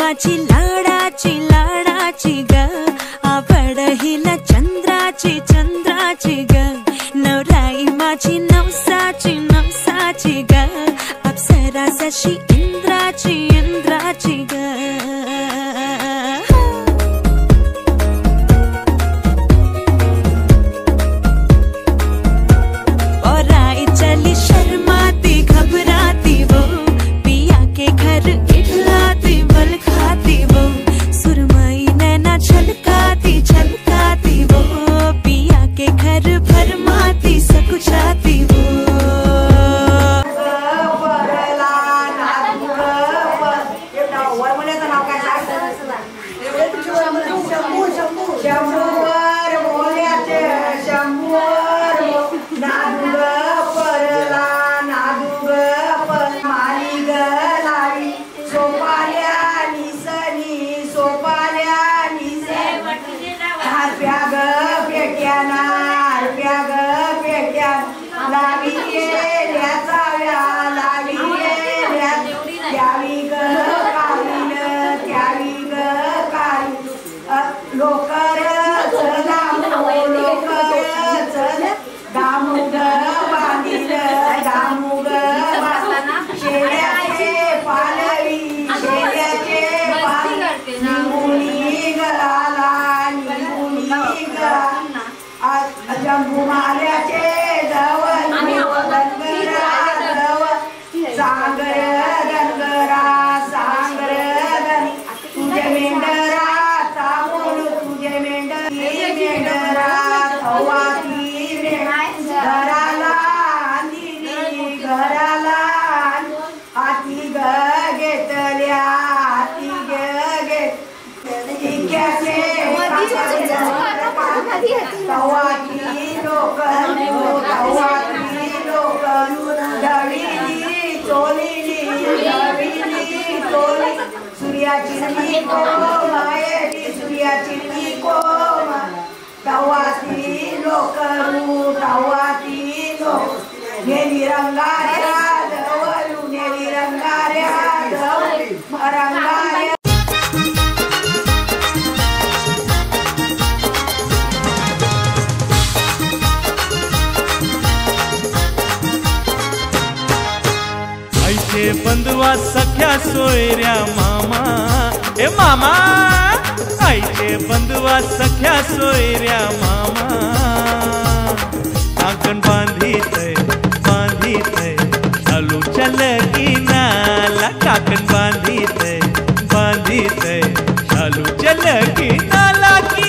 माझी लाडाची लाडाची ग आवड हिला चंद्राची चंद्राची ग नवराई माझी नवसाची नवसाची ग अप्सरा जशी इंद्राची इंद्राची ग बंधुआ सख्या सोयऱ्या मामा ए मामा आईचे बंधुआ सख्या सोयऱ्या मामा काकण बांधित चालू चल की नाला काकण बांधित चालू चल की नाला की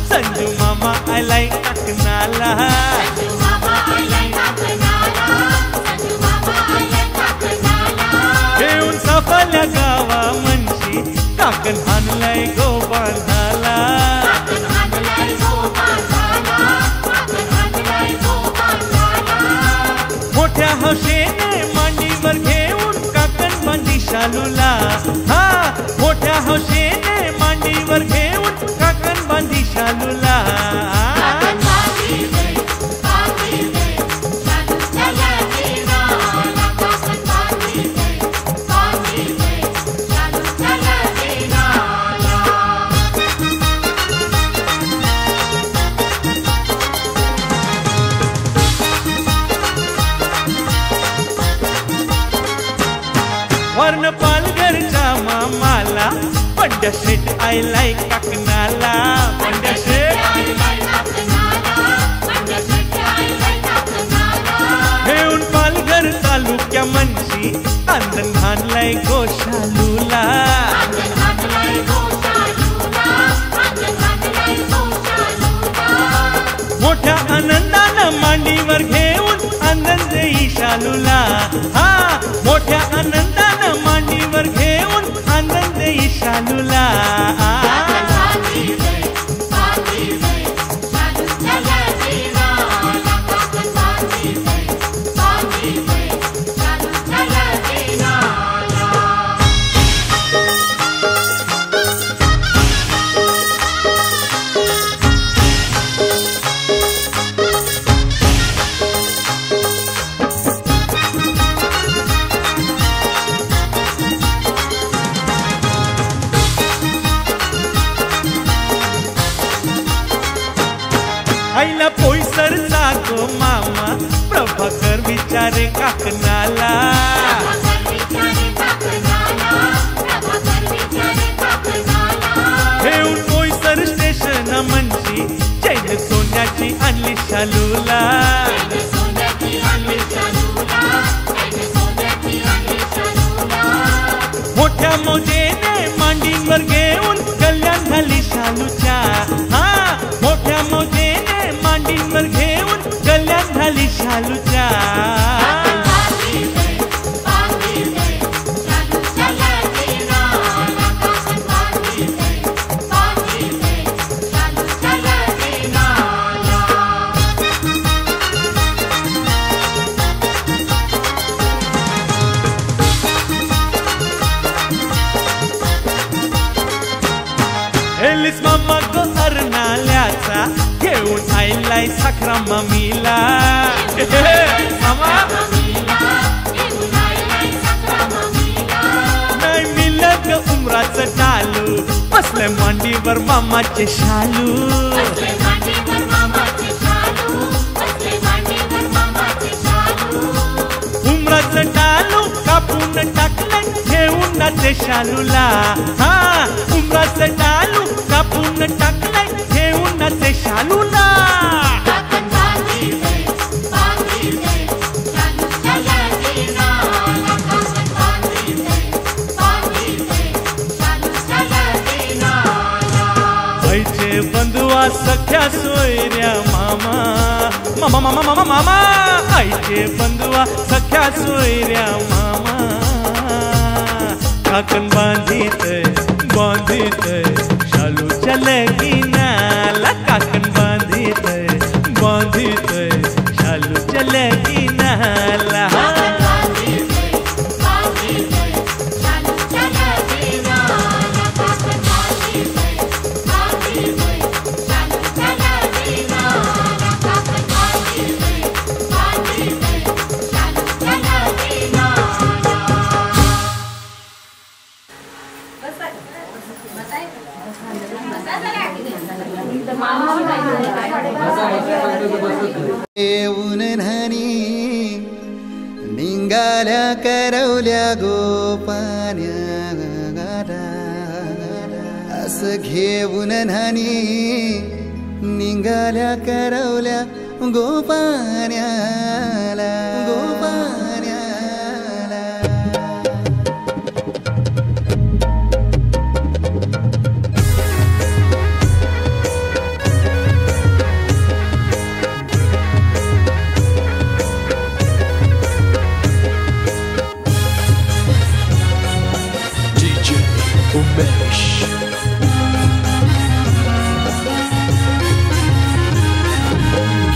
संजू मामा आलाय काकणाला घेऊन साफाल्या गावा म्हणशी काकण हाणलाय गोबांधाला मोठ्या हौशेने मांडीवर घेऊन काकण बांधी शालूला हा मोठ्या हौशेने मांडीवर घेऊन काकण बांधी शालूला वर्ण पालघरच्या मामाला पंड्या शेट आयलाय काकणाला पंड्या शेट घेऊन पालघर तालुक्या म्हणशी कांदन घाललाय गोशालूला मोठ्या आनंदानं मांडीवर घेऊन आनंद देई शालूला हा मोठ्या आनंदानं मांडीवर घेऊन आनंद देई शालूला आईला पोईसर जागो मामा प्रभाकर विचारे काकणाला घेऊन पोईसर स्टेशन म्हणशी चैन सोन्याची आणली शालूला मोठ्या मोजेने मांडीवर घेऊन कल्याण झाली शालूच्या हा मोठ्या मोजेने मांडीवर घेऊन कल्याण झाली शालूच्या एलिस मामा गो अर्नाल्याचा घेऊन आयलाय साखरा मामीला मामा नाही मिलत उमराचं टालू बसले मांडीवर मामाचे शालू उमराचं टालू कापून उन्हाचे शालूला हा उमराचं डालू कापून टाकलाय हे उन्हाचे शालूला आईचे बंधुआ सख्या सोयऱ्या मामा मामा मामा मामा मामा आईचे बंधुआ सख्या सोयऱ्या मामा काकण बांधित शालूच्या लगीनाला काकण बांधित शालूच्या लगीनाला निंगाल्या करवल्या गोपान्या असं घेऊन न्हाणी निंगाल्या करवल्या गोपान्याला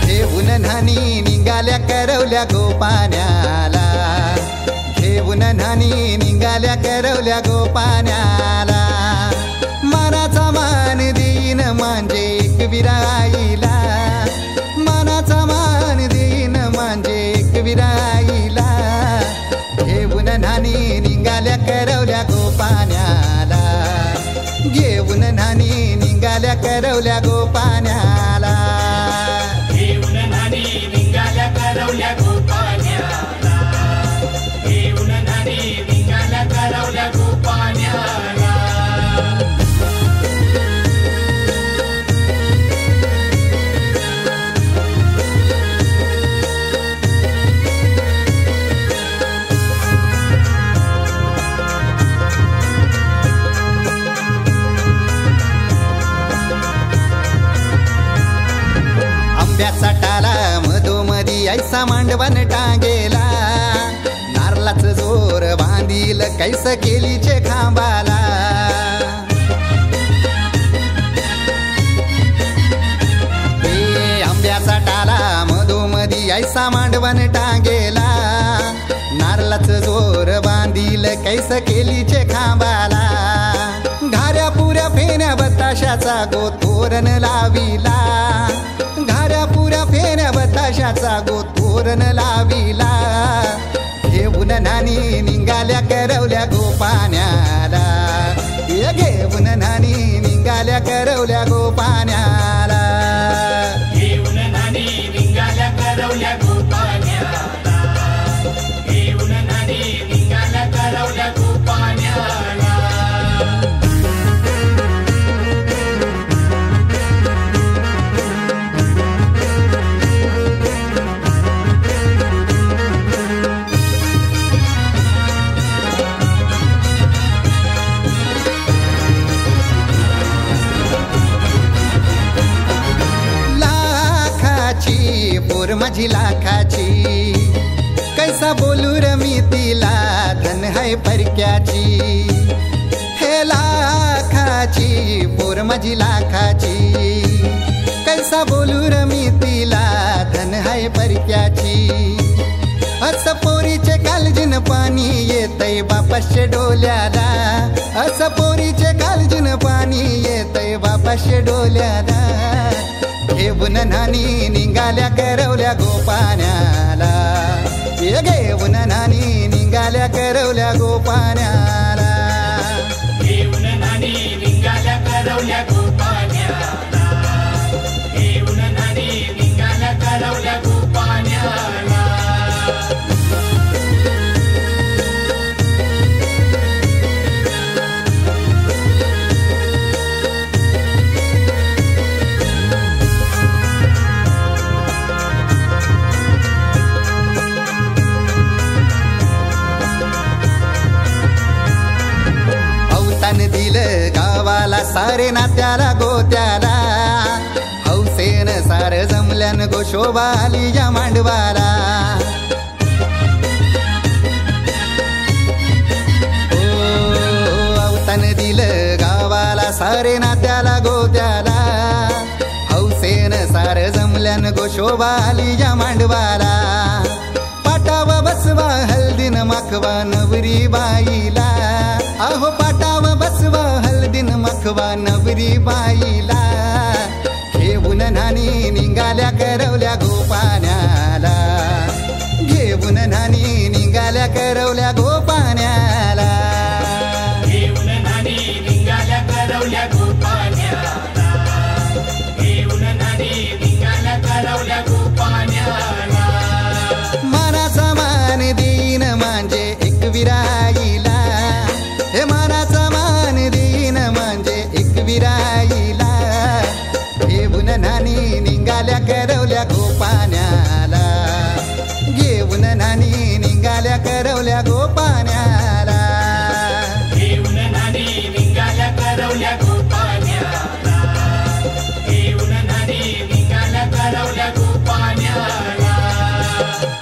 घेऊन न्हाणी निघाल्या करवल्या गोपान्याला घेऊन न्हाणी निघाल्या करवल्या गोपान्याला मनाचा मान देईन म्हणजे एक विराईला मनाचा मान देईन म्हणजे एक विराईला घेऊन न्हाणी निघाल्या करवल्या गोपान्याला घेऊन न्हाणी निघाल्या करवल्या गोपान्याला घेऊन न्हाणी निघाल्या करवल्या गोपान्याला घेऊन न्हाणी निघाल्या करवल्या गोपान्याला आंब्याचा टाला मधोमधी ऐसा मांडवण टांगेला नारळाच जोर बांधील कैस केलीचे खांबाला आंब्याचा टाला मधोमधी ऐसा मांडवण टांगेला नारळाच जोर बांधील कैस केलीचे खांबाला घाऱ्या पुऱ्या फेण्या बताशाचा गोतोरण लाविला घाऱ्या पुऱ्या फेण्या बताशाचा गोतोरण लाविला घेऊन न्हाणी निघाल्या करवल्या गोपान्याला घेऊन न्हाणी निघाल्या करवल्या गोपान्याला घेऊन न्हाणी निघाल्या करवल्या गोपान्याला घेऊन न्हाणी निघाल्या करवल्या गोपान्याला पोर माझी लाखाची कैसा बोलू र मी तिला धन है परक्याची हे लाखाची पोर माझी लाखाची कैसा बोलू र मी तिला धन है परक्याची असं पोरीचे कालजीन पाणी येतय बापाशे डोल्याला असं पोरीचे कालजीन पाणी येतय बापाशे डोल्याला घेऊन न्हाणी निघाल्या करवल्या गोपान्याला घेऊन न्हाणी निघाल्या करवल्या गोपान्याला घेऊन न्हाणी निघाल्या करवल्या गोपान्याला घेऊन न्हाणी निघाल्या करवल्या गोपान्याला शोभा आली या मांडवाला अवतान दिलं गावाला सारे नात्याला गोत्याला हौसेन सार जमल्यान गो शोभा आली या मांडवाला पाटाव बसवा हल्दीन माखवा नवरी बाईला अहो पाटाव बसवा हल्दीन माखवा नवरी बाईला घेऊन नानी निघाल्या करवल्या गोपाण्याला घेऊन नानी निघाल्या करवल्या गोपाण्याला घेऊन नानी निघाल्या करवल्या गोपाण्याला घेऊन नानी निघाल्या करवल्या गोपाण्याला मानाचा मान देईन म्हणजे एक विराईला हे मानाचा मान देईन म्हणजे एक विराईला घेऊन नानी निघाल्या करवल्या गोपाण्याला घेऊन नानी निघाल्या करवल्या गोपाण्याला घेऊन नानी निघाल्या करवल्या गोपाण्याला घेऊन नानी निघाल्या करवल्या गोपाण्याला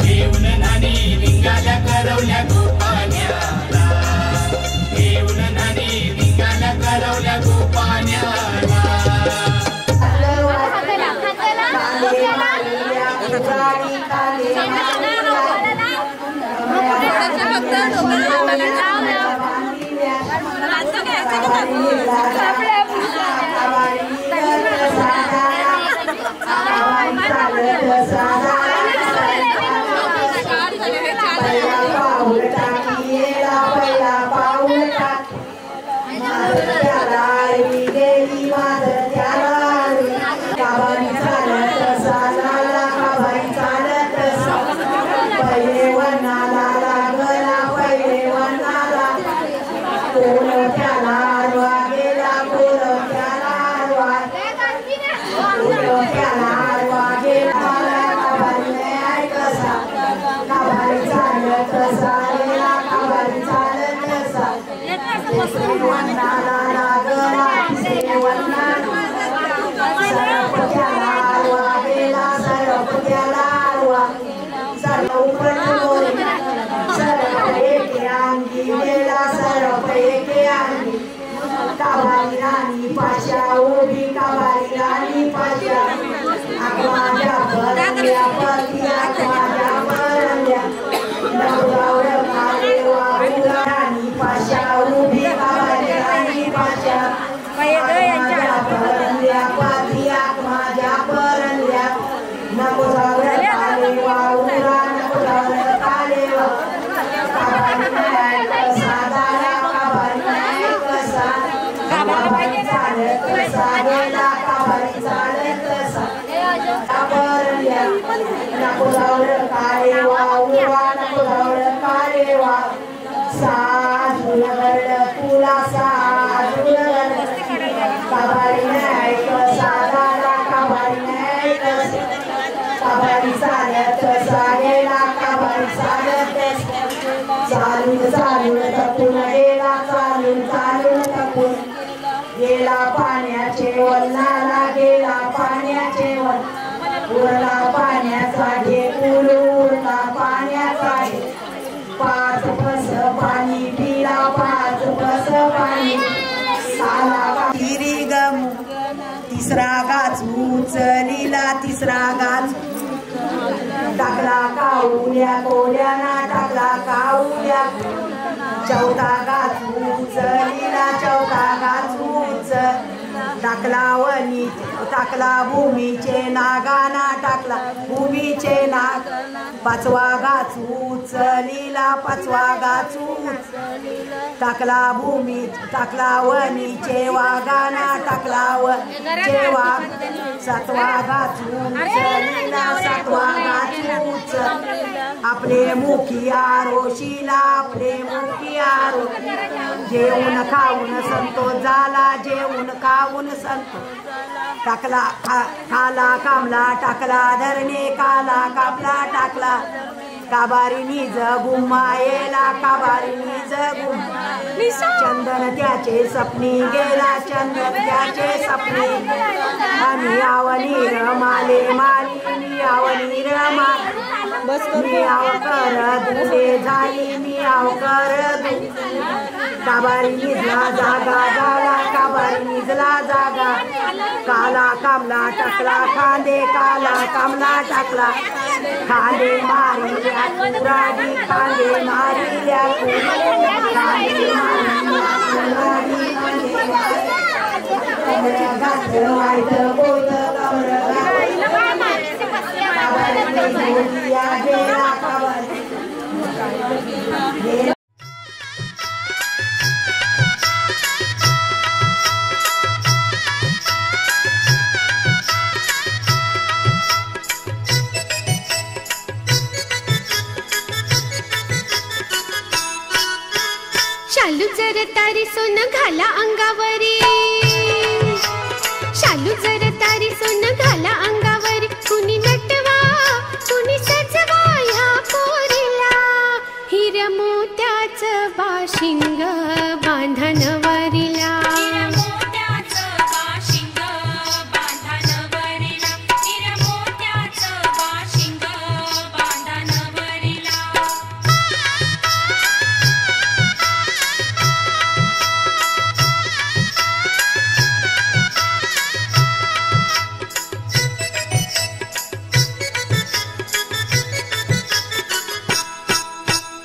घेऊन नानी निघाल्या करवल्या गोपाण्याला घेऊन नानी निघाल्या करवल्या गोपाण्याला गेला पाण्याचे वल्लाला गेला पाण्याचे उरला पाण्याचा ढेकूळ उरला पाण्याचा पाच पस पाणी पिला पाच पस पाणी आला हिरी गमू तिसरा गाच उचलीला तिसरा गाच टाकला काऊल्या कोल्याना टाकला काऊल्या चौथा गाच उचलीला चौथा गाच टाकला वनी टाकला भूमीचे नागाना टाकला भूमीचे नाग पाचवा गाच उचलीला पाचवा गाच टाकला भूमी टाकला वनीचे वागाना टाकला वनीचे वाघ सातवा गाच उचलीला सातवा गाच आपले मुखी आरोशीला आपले मुखी आरो जेवून खाऊन संतोष झाला जेवून खाऊन संतोष टाकला खाला कामला टाकला धरणे काला कापला टाकला काबारीनी जगुमायेला काबारीनी जगुमा चंदन त्याचे सपनी गेला चंदन त्याचे सपनी आम्ही आवनी रमाले माली मी आवनी रमा मी आव कर दुले झाली मी आव कर काबारी निजला जागा झाला काबारी निजला जागा काला कामला टाकला खांदे काला कामला टाकला खांदे मारिल्या कुराडी खांदे मारिल्या कुराडी शालू जर तारी सोन घाला अंगावरी शालू जर तारी सोन घाला अंगावरी कुणी नटवा कुणी सजवा ह्या पोरीला हिर मोत्याचं बाशिंग बांधणवरीला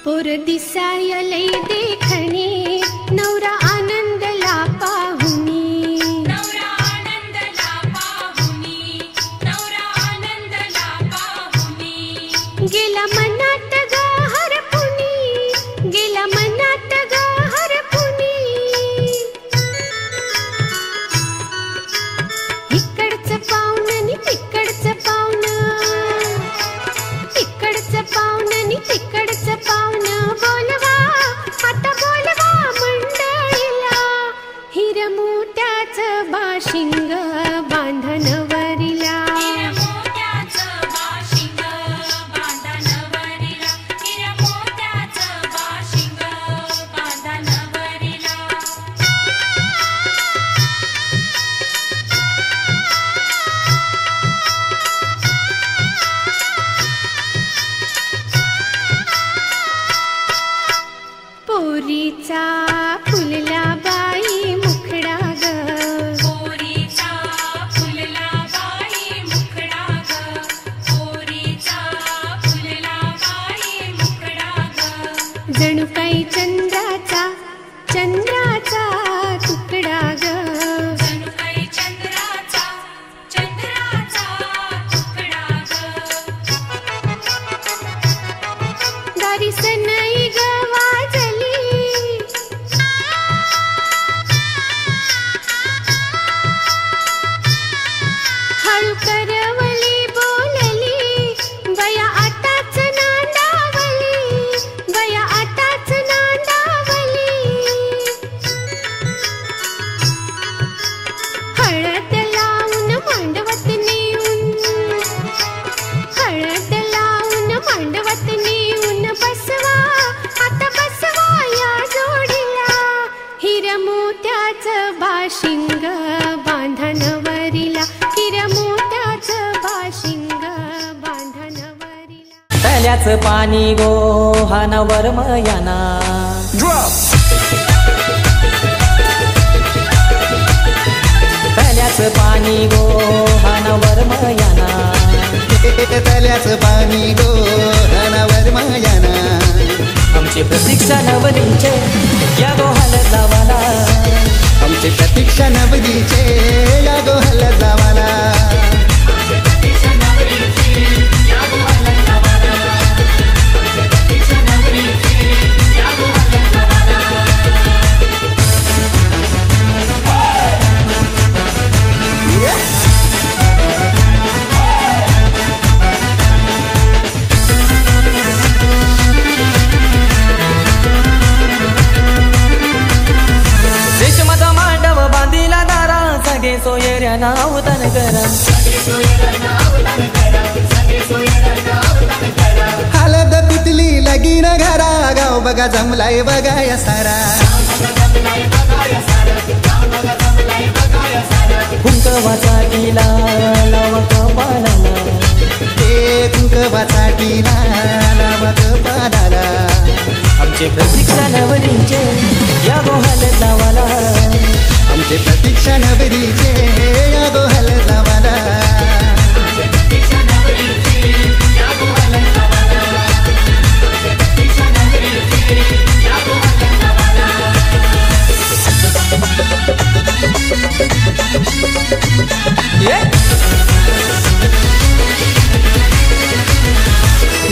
पोर दिसाय लई देखणे नवरा आनंदला पाहुनी नवरा आनंदला पाहुनी नवरा आनंदला पाहुनी गेला मनात ग हरपुनी गेला मनात ग हरपुनी इकडचं पाहुण नि तिकडचं पाहुण इकडचं पाहुण नि तिकडचं पाहुण बोलवा आता बोलवा मंडळीला हिर मोत्याचं बाशिंग बांधणवरीला पोरीचा फुलला बाई मुखडा ग पोरीचा फुलला बाई मुखडा ग पोरीचा फुलला बाई मुखडा ग जणू काही चंद्राचा चंद्राचा तुकडा ग जणू काही चंद्राचा चंद्राचा तुकडा ग दारी सनई ग करवली बोलली बया आताच नांदावली बया आताच नांदावली हळद लावून मांडवत नेऊन हळद लावून मांडवत नेऊन बसवा आता बसवा या जोडीला हिर मोत्याचं बाशिंग बांधणवरीला हिर मोत्याचं बाशिंग बांधणवरीला तल्याचं पाणी गो हानावर मयाना तल्याचं पाणी गो हानावर मयाना तल्याचं पाणी गो हानावर मयाना आमची प्रतीक्षा नवरीचे या गो हालत लावाला आमची प्रतीक्षा नवरीचे या गो हालत लावाला रेशमाचा मांडव बांधिला दारा सगळे सोयऱ्या नावतान करा हालत बघा जमलाय बघाय सारा कुंकवाचा टिला लावा कपाळाला ते कुंकवाचा टिला लावा कपाळाला आमचे प्रतीक्षा नवरीचे या गोहाल लावाला आमचे प्रतीक्षा नवरीचे या गोहाल लावाला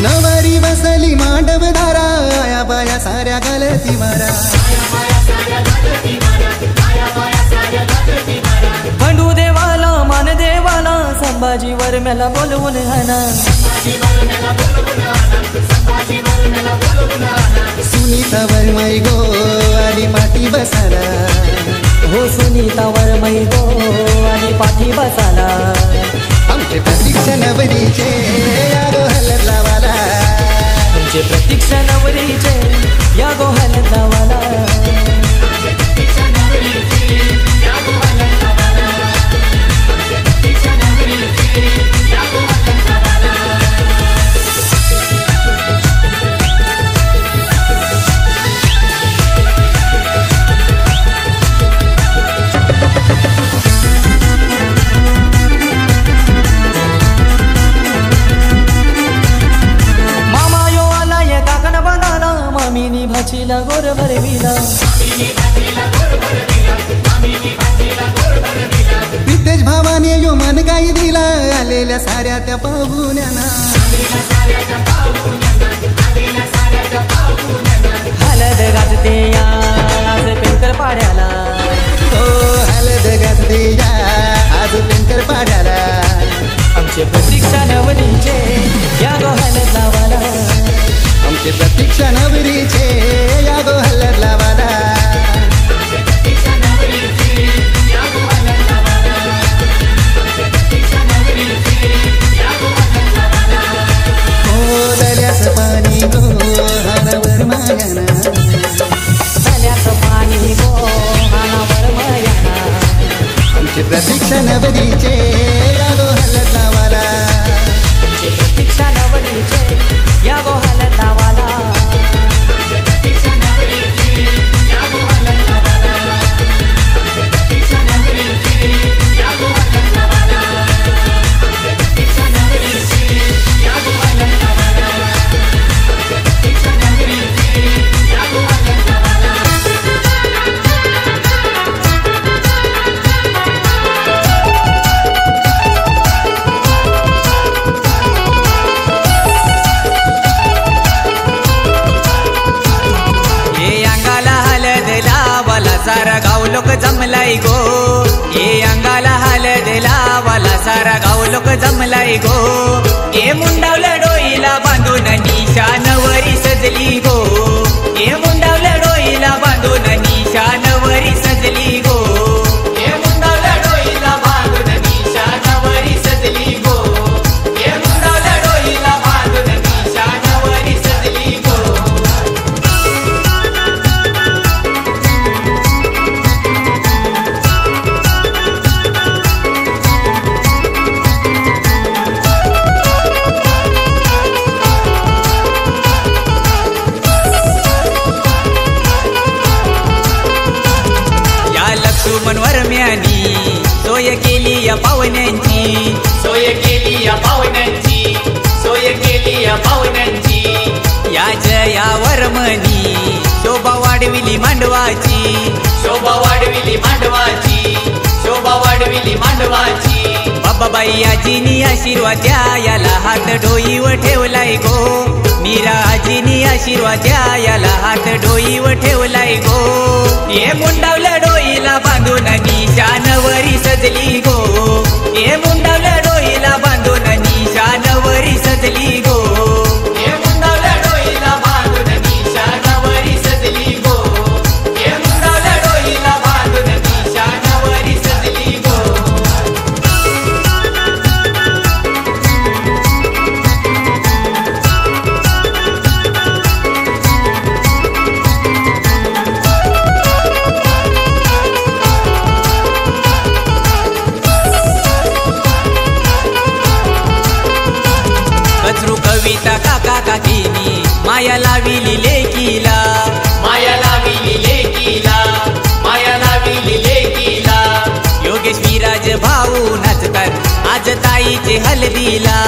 नवरी बसली मांडव दारा आया बाया साऱ्या गलती मारा खंडू देवाला मान देवाला संभाजीवर मला बोलवून हाना सुनीतावर मै गो आणि पाठी बसाला हो सुनीतावर मै गो आणि पाठी बसाला आमचे प्रतीक्षा नवरीचे या गोहाल लावाला आमचे प्रतीक्षा नवरीचे या गोहाल लावाला मामीनी भाचीला गोर भरविला पितेश भावाने यो मन गाई दिला आलेल्या साऱ्या त्या पाहुण्यांना हलद गाजते या आज पेंकर पाड्याला हो हलद गाजते या आज पेंकर पाड्याला आमचे प्रतीक्षा नवरीचे या गोहाल लावाला आमचे प्रतीक्षा नवरीचे या गोहाल लावाला हो दल्यास पाणी गो हानावर मायाना दल्यास पाणी गो हानावर मायाना आमचे प्रतीक्षा नवरीचे या गोहाल लावाला आमचे प्रतीक्षा नवरीचे या गोहाल लावाला सारा गाव लोक जमलाय गो ये अंगाला हलद लावाला सारा गाव लोक जमलाय गो ये मुंडावलं डोईला बांधून निशानवरी सजली गो ये मुंडावलं डोईला बांधून निशानवरी सजली गो ये मुंडावलं डोईला बांधून निशानवरी सजली गो ये मुंडावलं डोईला बांधून निशानवरी सजली गो मनवरम्यानी सोय केली या पाहुण्यांची सोय केली या पाहुण्यांची सोय केली या पाहुण्यांची या जया वरमणी शोभा वाढविली मांडवाची शोभा वाढविली मांडवाची शोभा वाढविली मांडवाची बाबाबाई आजीनी आशीर्वाद द्यायला हात डोईवर ठेवलाय गो मीरा आजीनी आशीर्वाद द्यायला हात डोईवर ठेवलाय गो ये मुंडावलं डोईला बांधून निशानवरी सजली गो ये मुंडावलं डोईला बांधून निशानवरी सजली गो ये मुंडावलं डोईला बांधून निशानवरी सजली गो ये मुंडावलं डोईला बांधून निशानवरी सजली गो बबिता काका काकीनी माया लाविली लेकीला, माया लाविली लेकीला, माया लाविली लेकीला. योगेश विराज भाऊ नाचतात आज ताईचे हलदीला.